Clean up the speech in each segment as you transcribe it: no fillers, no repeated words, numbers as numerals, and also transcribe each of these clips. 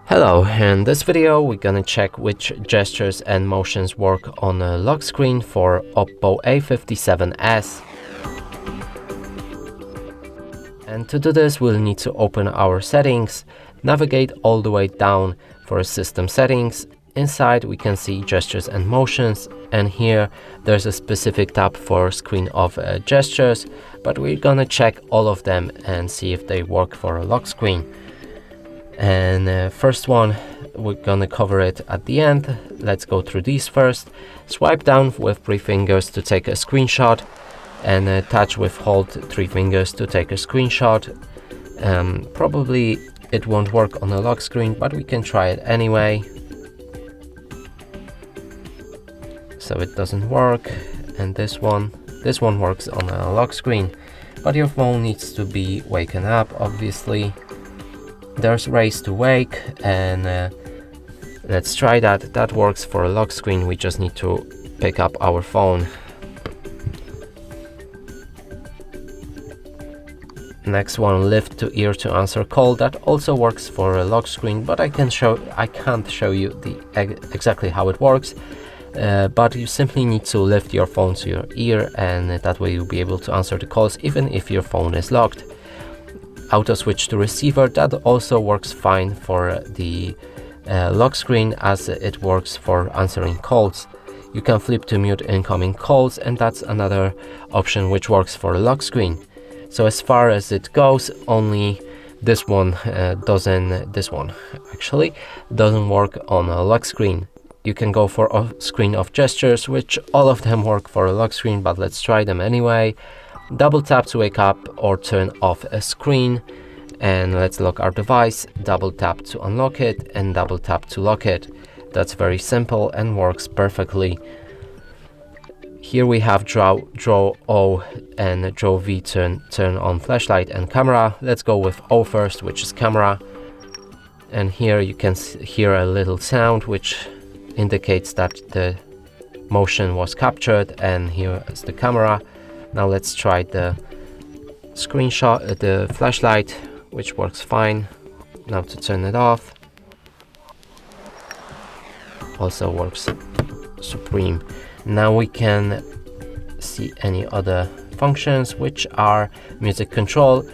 Hello, in this video we're gonna check which gestures and motions work on a lock screen for OPPO A57s. And to do this we'll need to open our settings, navigate all the way down for system settings. Inside we can see gestures and motions, and here there's a specific tab for screen of gestures, but we're gonna check all of them and see if they work for a lock screen. And first one, we're gonna cover it at the end. Let's go through these first. Swipe down with 3 fingers to take a screenshot, and touch with hold 3 fingers to take a screenshot. Probably it won't work on a lock screen, but we can try it anyway. So it doesn't work, and this one works on a lock screen, but your phone needs to be waken up, obviously. There's raise to wake, and let's try that. That works for a lock screen. We just need to pick up our phone. Next one, lift to ear to answer call. That also works for a lock screen, but I can't show you exactly how it works. But you simply need to lift your phone to your ear, and that way you'll be able to answer the calls even if your phone is locked. Auto switch to receiver, that also works fine for the lock screen, as it works for answering calls. You can flip to mute incoming calls, and that's another option which works for a lock screen. So as far as it goes, only this one actually doesn't work on a lock screen. You can go for a screen of gestures, which all of them work for a lock screen, but let's try them anyway. Double tap to wake up or turn off a screen, and let's lock our device. Double tap to unlock it, and double tap to lock it. That's very simple and works perfectly. Here we have draw O and draw V, turn on flashlight and camera. Let's go with O first, which is camera. And here you can hear a little sound which indicates that the motion was captured, and here is the camera. Now let's try the screenshot, the flashlight, which works fine. Now to turn it off, also works supreme. Now we can see any other functions, which are music control,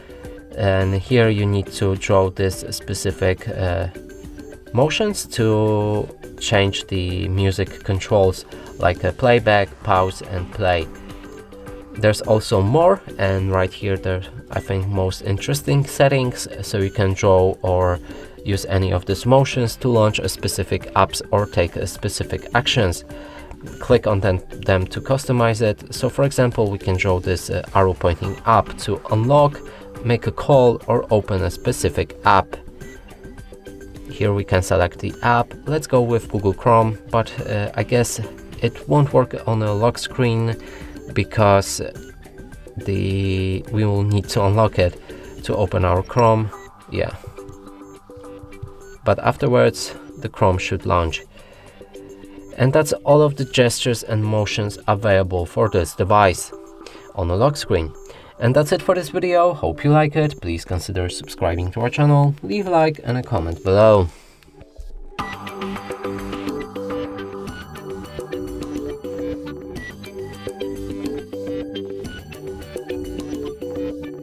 and here you need to draw this specific motions to change the music controls, like a playback, pause and play. There's also more, and right here there I think most interesting settings, so you can draw or use any of these motions to launch a specific apps or take a specific actions. Click on them to customize it. So for example, we can draw this arrow pointing up to unlock, make a call, or open a specific app. Here we can select the app. Let's go with Google Chrome, but I guess it won't work on a lock screen because we will need to unlock it to open our Chrome. Yeah, but afterwards the Chrome should launch. And that's all of the gestures and motions available for this device on a lock screen. And that's it for this video. Hope you like it. Please consider subscribing to our channel, leave a like and a comment below.